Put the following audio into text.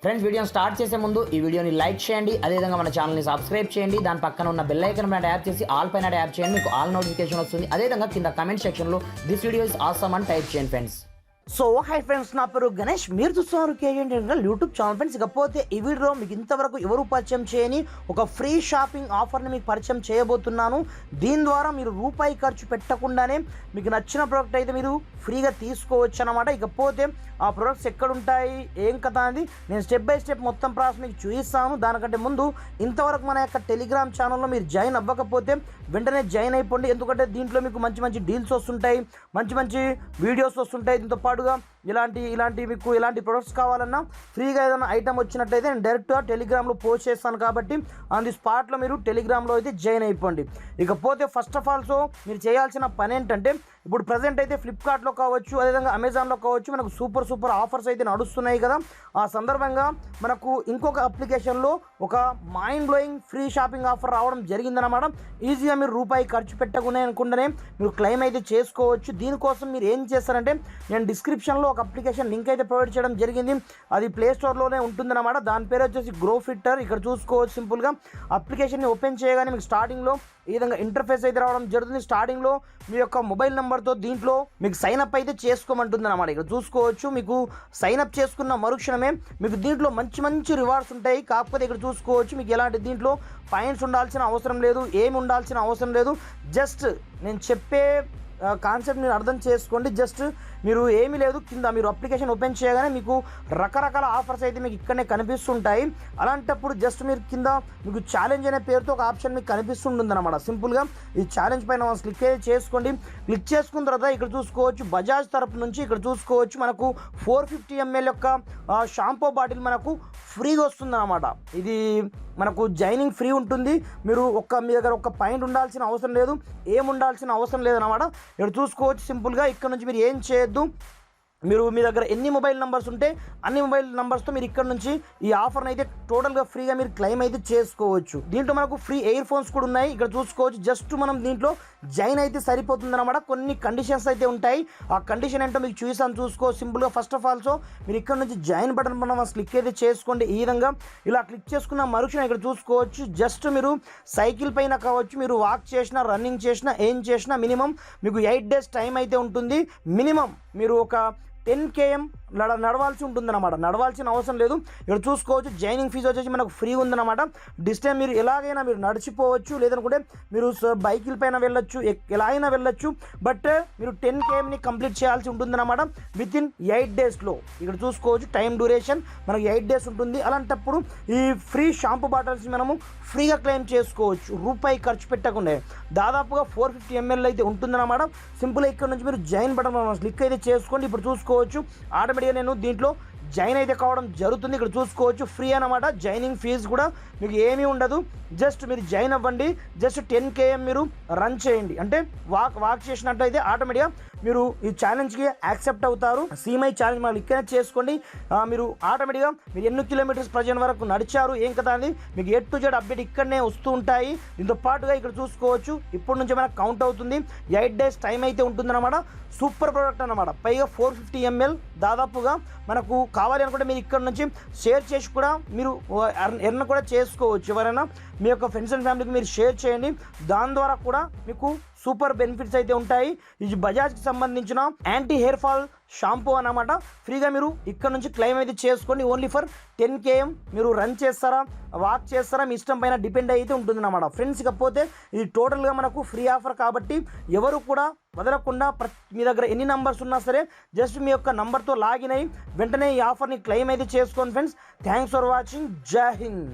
Friends వీడియోని start చేసే ముందు ఈ వీడియోని లైక్ చేయండి, అదేవిధంగా మన ఛానల్ని సబ్స్క్రైబ్ చేయండి. దాని పక్కన ఉన్న బెల్ ఐకాన్ పైన ట్యాప్ చేసి ఆల్ పైన ట్యాప్ చేయండి, మీకు ఆల్ నోటిఫికేషన్ వస్తుంది. అదేవిధంగా కింద కమెంట్ సెక్షన్లో దిస్ వీడియో ఇస్ ఆసమ్ అని టైప్ చేయండి ఫ్రెండ్స్. సో హై ఫ్రెండ్స్, నా పేరు గణేష్, మీరు చూస్తున్నారు కేజీ యూట్యూబ్ ఛానల్. ఫ్రెండ్స్, ఇకపోతే ఈ వీడియో మీకు ఇంతవరకు ఎవరు పరిచయం చేయని ఒక ఫ్రీ షాపింగ్ ఆఫర్ని మీకు పరిచయం చేయబోతున్నాను. దీని ద్వారా మీరు రూపాయి ఖర్చు పెట్టకుండానే మీకు నచ్చిన ప్రోడక్ట్ అయితే మీరు ఫ్రీగా తీసుకోవచ్చు అన్నమాట. ఇకపోతే ఆ ప్రొడక్ట్స్ ఎక్కడుంటాయి, ఏం కథ అనేది నేను స్టెప్ బై స్టెప్ మొత్తం ప్రాసెస్ మీకు చూపిస్తాను. దానికంటే ముందు ఇంతవరకు మన యొక్క టెలిగ్రామ్ ఛానల్లో మీరు జాయిన్ అవ్వకపోతే వెంటనే జాయిన్ అయిపోండి. ఎందుకంటే దీంట్లో మీకు మంచి మంచి డీల్స్ వస్తుంటాయి, మంచి మంచి వీడియోస్ వస్తుంటాయి. దీంతో పాటుగా ఇలాంటి మీకు ఎలాంటి ప్రొడక్ట్స్ కావాలన్నా ఫ్రీగా ఏదైనా ఐటమ్ వచ్చినట్లయితే నేను డైరెక్ట్గా టెలిగ్రామ్లో పోస్ట్ చేస్తాను. కాబట్టి ఆన్ ది స్పాట్లో మీరు టెలిగ్రామ్లో అయితే జాయిన్ అయిపోండి. ఇకపోతే ఫస్ట్ ఆఫ్ ఆల్ మీరు చేయాల్సిన పని ఏంటంటే, ఇప్పుడు ప్రజెంట్ అయితే ఫ్లిప్కార్ట్లో కావచ్చు, అదేవిధంగా అమెజాన్లో కావచ్చు, మనకు సూపర్ ఆఫర్స్ అయితే నడుస్తున్నాయి కదా. ఆ సందర్భంగా మనకు ఇంకొక అప్లికేషన్లో ఒక mind blowing free shopping offer రావడం జరిగిందన్నమాట. ఈజీగా మీరు రూపాయి ఖర్చు పెట్టకుండా అనుకుంటేనే మీరు క్లెయిమ్ అయితే చేసుకోవచ్చు. దీనికోసం మీరు ఏం చేస్తారంటే, నేను డిస్క్రిప్షన్లో ఒక అప్లికేషన్ లింక్ అయితే ప్రొవైడ్ చేయడం జరిగింది. అది ప్లే స్టోర్లోనే ఉంటుందన్నమాట. దాని పేరు వచ్చేసి గ్రో ఫిట్టర్. ఇక్కడ చూసుకోవచ్చు. సింపుల్గా అప్లికేషన్ని ఓపెన్ చేయగానే మీకు స్టార్టింగ్లో ఈ విధంగా ఇంటర్ఫేస్ అయితే రావడం జరుగుతుంది. స్టార్టింగ్లో మీ యొక్క మొబైల్ నెంబర్తో దీంట్లో మీకు సైన్అప్ అయితే చేసుకోమంటుంది అన్నమాట. ఇక్కడ చూసుకోవచ్చు. మీకు సైన్అప్ చేసుకున్న మరుక్షణమే మీకు దీంట్లో మంచి రివార్డ్స్ ఉంటాయి. కాకపోతే ఇక్కడ చూసుకోవచ్చు, మీకు ఎలాంటి దీంట్లో పాయింట్స్ ఉండాల్సిన అవసరం లేదు, ఏమి ఉండాల్సిన అవసరం లేదు. జస్ట్ నేను చెప్పే కాన్సెప్ట్ మీరు అర్థం చేసుకోండి. జస్ట్ మీరు ఏమీ లేదు, కింద మీరు అప్లికేషన్ ఓపెన్ చేయగానే మీకు రకరకాల ఆఫర్స్ అయితే మీకు ఇక్కడనే కనిపిస్తుంటాయి. అలాంటప్పుడు జస్ట్ మీరు కింద మీకు ఛాలెంజ్ అనే పేరుతో ఒక ఆప్షన్ మీకు కనిపిస్తుంటుంది అనమాట. సింపుల్గా ఈ ఛాలెంజ్ పైన క్లిక్ చేసుకోండి. క్లిక్ చేసుకున్న తర్వాత ఇక్కడ చూసుకోవచ్చు, బజాజ్ తరపు నుంచి ఇక్కడ చూసుకోవచ్చు మనకు 450 ml యొక్క షాంపూ బాటిల్ మనకు ఫ్రీగా వస్తుంది అనమాట. ఇది మనకు జాయినింగ్ ఫ్రీ ఉంటుంది. మీరు మీ దగ్గర ఒక పాయింట్ ఉండాల్సిన అవసరం లేదు, ఏం ఉండాల్సిన అవసరం లేదన్నమాట. ఇక్కడ చూసుకోవచ్చు. సింపుల్గా ఇక్కడ నుంచి మీరు ఏం చేయొద్దు, మీ దగ్గర ఎన్ని మొబైల్ నెంబర్స్ ఉంటే అన్ని మొబైల్ నెంబర్స్తో మీరు ఇక్కడ నుంచి ఈ ఆఫర్ని అయితే టోటల్గా ఫ్రీగా మీరు క్లెయిమ్ అయితే చేసుకోవచ్చు. దీంట్లో మనకు ఫ్రీ ఇయర్ ఫోన్స్ కూడా ఉన్నాయి. ఇక్కడ చూసుకోవచ్చు. జస్ట్ మనం దీంట్లో జాయిన్ అయితే సరిపోతుంది అనమాట. కొన్ని కండిషన్స్ అయితే ఉంటాయి. ఆ కండిషన్ ఏంటో మీకు చూసాను, చూసుకోవచ్చు. సింపుల్గా ఫస్ట్ ఆఫ్ ఆల్ మీరు ఇక్కడ నుంచి జాయిన్ బటన్ మనం క్లిక్ అయితే చేసుకోండి. ఈ విధంగా ఇలా క్లిక్ చేసుకున్న మరుక్షణం ఇక్కడ చూసుకోవచ్చు, జస్ట్ మీరు సైకిల్ పైన కావచ్చు, మీరు వాక్ చేసినా, రన్నింగ్ చేసినా, ఏం చేసినా మినిమం మీకు 8 days టైం అయితే ఉంటుంది. మినిమం మీరు ఒక 10 km నడవాల్సి ఉంటుందన్నమాట. నడవాల్సిన అవసరం లేదు. ఇక్కడ చూసుకోవచ్చు. జాయినింగ్ ఫీజు వచ్చేసి మనకు ఫ్రీ ఉందన్నమాట. డిస్టెన్స్ మీరు ఎలాగైనా మీరు నడిచిపోవచ్చు, లేదనుకుంటే మీరు బైకుల పైన వెళ్ళొచ్చు, ఎలా అయినా వెళ్ళొచ్చు. బట్ మీరు 10 kmని కంప్లీట్ చేయాల్సి ఉంటుందన్నమాట విత్ ఇన్ 8 daysలో. ఇక్కడ చూసుకోవచ్చు. టైం డ్యూరేషన్ మనకు 8 days ఉంటుంది. అలాంటప్పుడు ఈ ఫ్రీ షాంపూ బాటిల్స్ మనము ఫ్రీగా క్లెయిమ్ చేసుకోవచ్చు రూపాయి ఖర్చు పెట్టకుండా. దాదాపుగా 450 ml అయితే ఉంటుందన్నమాట. సింపుల్గా ఇక్కడ నుంచి మీరు జాయిన్ బటన్ క్లిక్ అయితే చేసుకోండి. ఇప్పుడు చూసుకోవచ్చు, ఆటోమేటిక్గా నేను దీంట్లో జాయిన్ అయితే కావడం జరుగుతుంది. ఇక్కడ చూసుకోవచ్చు. ఫ్రీ అన్నమాట. జాయినింగ్ ఫీజు కూడా మీకు ఏమీ ఉండదు. జస్ట్ మీరు జాయిన్ అవ్వండి. జస్ట్ 10 km మీరు రన్ చేయండి, అంటే వాక్ చేసినట్టయితే ఆటోమేటిక్గా మీరు ఈ ఛాలెంజ్కి యాక్సెప్ట్ అవుతారు. సీమై ఛాలెంజ్ మనం ఇక్కడ చేసుకోండి. మీరు ఆటోమేటిక్గా మీరు ఎన్ని కిలోమీటర్స్ ప్రజెంట్ వరకు నడిచారు, ఏం కదా అని మీకు A to Z అప్డేట్ ఇక్కడనే వస్తూ ఉంటాయి. దీంతో పాటుగా ఇక్కడ చూసుకోవచ్చు, ఇప్పటి నుంచి మనకు కౌంట్ అవుతుంది. 8 days టైం అయితే ఉంటుందన్నమాట. సూపర్ ప్రోడక్ట్ అన్నమాట. పైగా 450 ml దాదాపుగా మనకు కావాలి అనుకుంటే మీరు ఇక్కడ నుంచి షేర్ చేసి కూడా మీరు ఎర్న్ కూడా చేసుకోవచ్చు. ఎవరైనా మీ యొక్క ఫ్రెండ్స్ అండ్ ఫ్యామిలీకి మీరు షేర్ చేయండి. దాని ద్వారా కూడా మీకు సూపర్ బెనిఫిట్స్ అయితే ఉంటాయి. ఇది బజాజ్కి సంబంధించిన యాంటీ హెయిర్ ఫాల్ షాంపూ అన్నమాట. ఫ్రీగా మీరు ఇక్కడ నుంచి క్లెయిమ్ అయితే చేసుకోండి. ఓన్లీ ఫర్ 10 km మీరు రన్ చేస్తారా, వాక్ చేస్తారా, మీ ఇష్టం పైన డిపెండ్ అయితే ఉంటుందన్నమాట. ఫ్రెండ్స్, ఇకపోతే ఇది టోటల్గా మనకు ఫ్రీ ఆఫర్ కాబట్టి ఎవరు కూడా వదలకుండా మీ దగ్గర ఎన్ని నంబర్స్ ఉన్నా సరే జస్ట్ మీ యొక్క నంబర్తో లాగిన్ అయ్యి వెంటనే ఈ ఆఫర్ని క్లెయిమ్ అయితే చేసుకోండి. Friends, thanks for watching. జై హింద్.